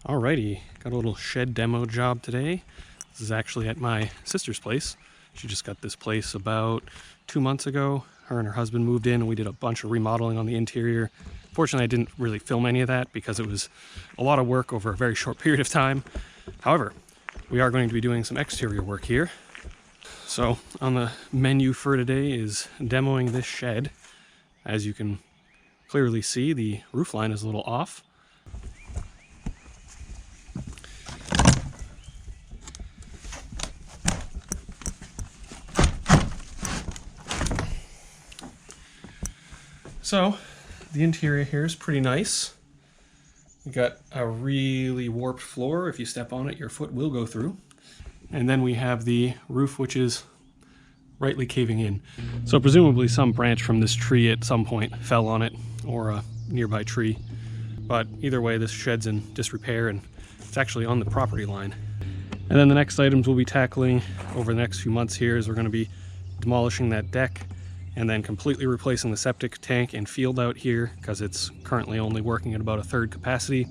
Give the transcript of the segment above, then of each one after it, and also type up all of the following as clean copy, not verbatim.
Alrighty, got a little shed demo job today. This is actually at my sister's place. She just got this place about 2 months ago. Her and her husband moved in and we did a bunch of remodeling on the interior. Fortunately, I didn't really film any of that because it was a lot of work over a very short period of time. However, we are going to be doing some exterior work here. So on the menu for today is demoing this shed. As you can clearly see, the roof line is a little off. So the interior here is pretty nice. We got a really warped floor. If you step on it, your foot will go through. And then we have the roof, which is rightly caving in. So presumably some branch from this tree at some point fell on it, or a nearby tree. But either way, this shed's in disrepair and it's actually on the property line. And then the next items we'll be tackling over the next few months here is we're going to be demolishing that deck and then completely replacing the septic tank and field out here because it's currently only working at about a third capacity.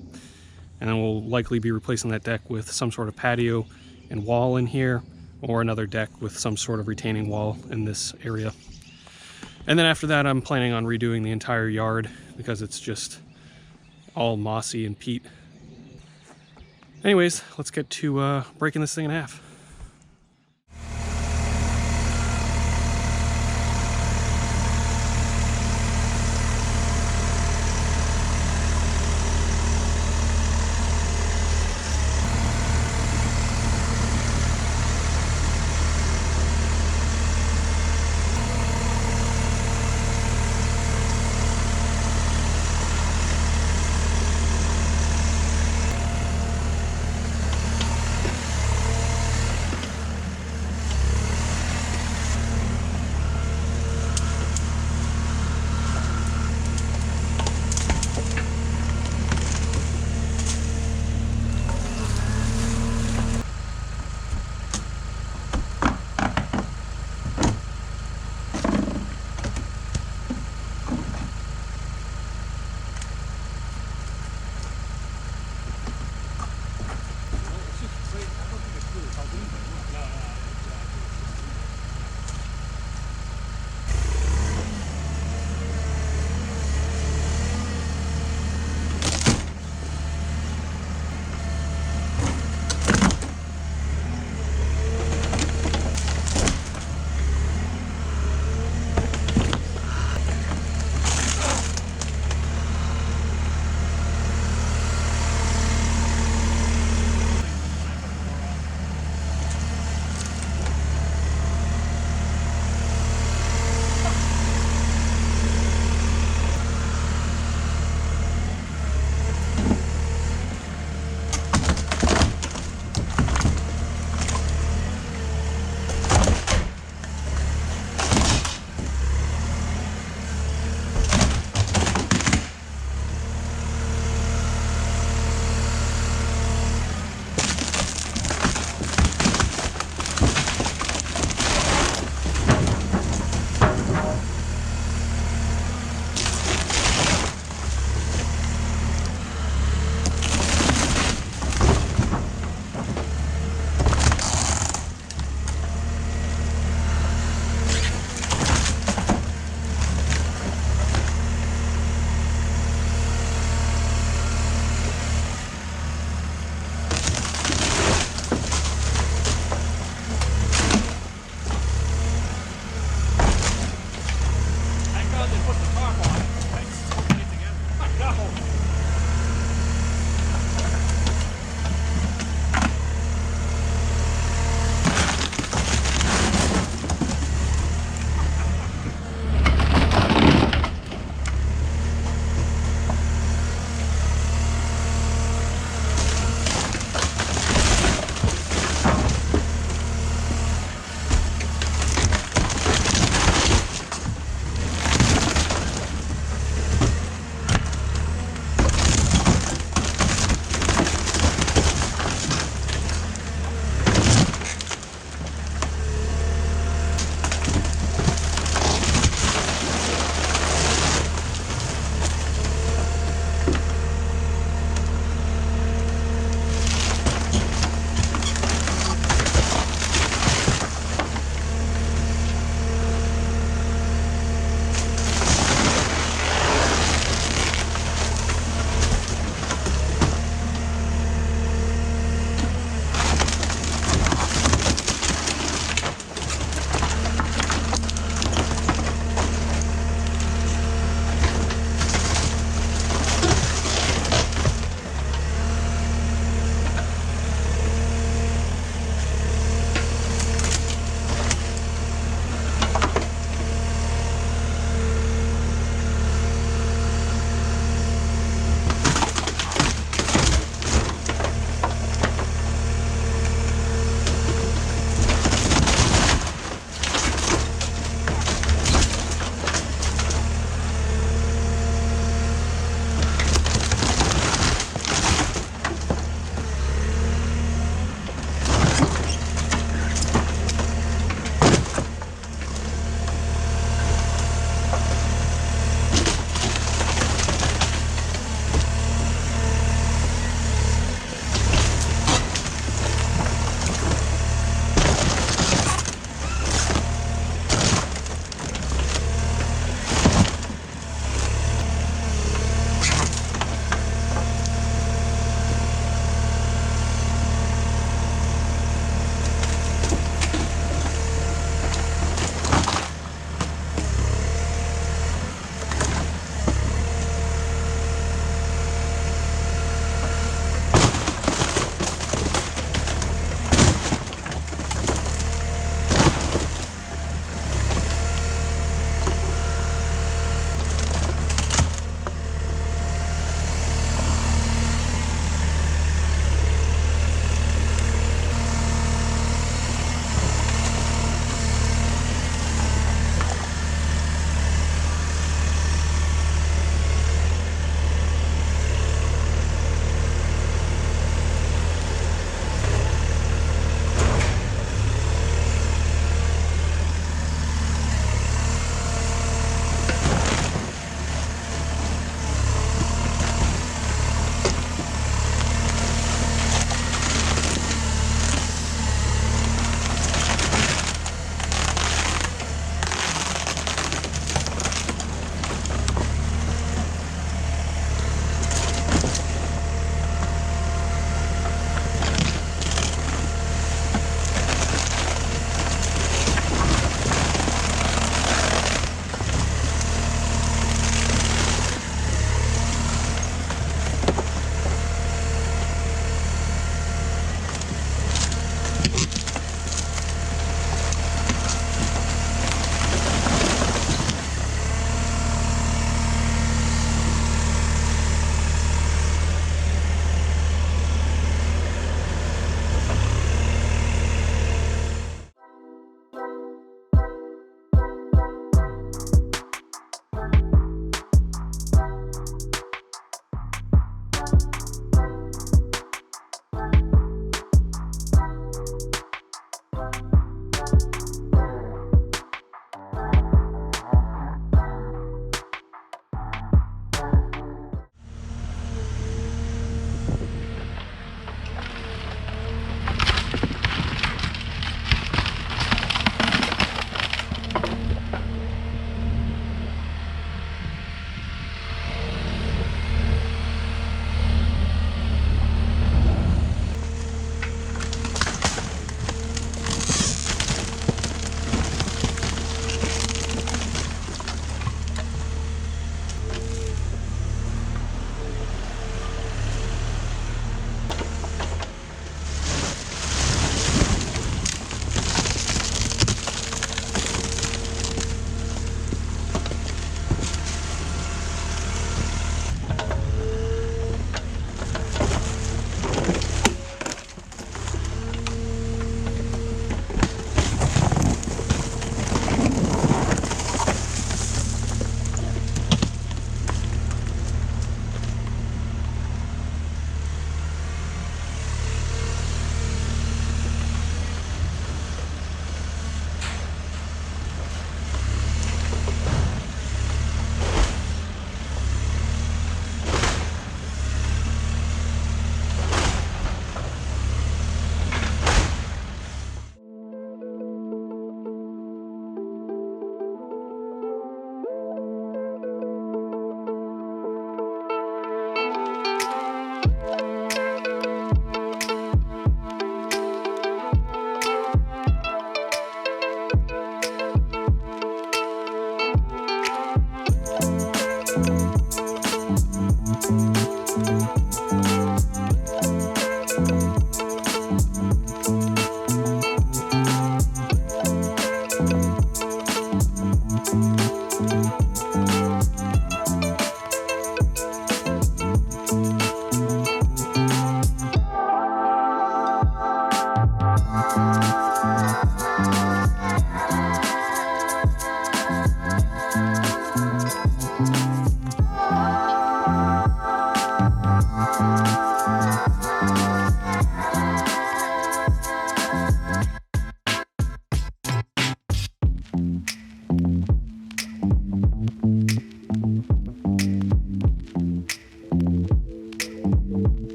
And then we'll likely be replacing that deck with some sort of patio and wall in here, or another deck with some sort of retaining wall in this area. And then after that, I'm planning on redoing the entire yard because it's just all mossy and peat. Anyways, let's get to breaking this thing in half.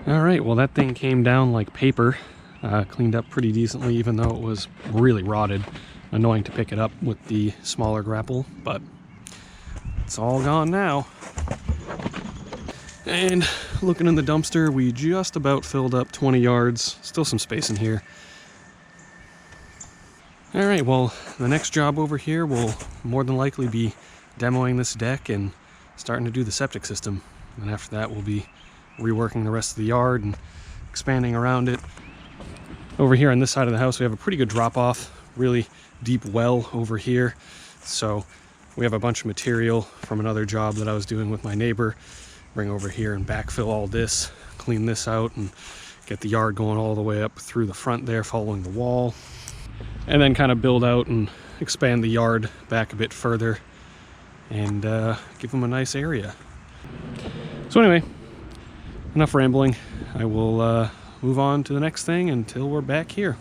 All right, well that thing came down like paper. Cleaned up pretty decently, even though it was really rotted. Annoying to pick it up with the smaller grapple, but it's all gone now. And looking in the dumpster, we just about filled up 20 yards. Still some space in here. All right, well, the next job over here will more than likely be demoing this deck and starting to do the septic system. And after that, we'll be reworking the rest of the yard and expanding around it. Over here on this side of the house, we have a pretty good drop-off, really deep well over here. So we have a bunch of material from another job that I was doing with my neighbor. Bring over here and backfill all this, clean this out, and get the yard going all the way up through the front there, following the wall. And then kind of build out and expand the yard back a bit further and give them a nice area. So anyway, enough rambling. I will move on to the next thing until we're back here.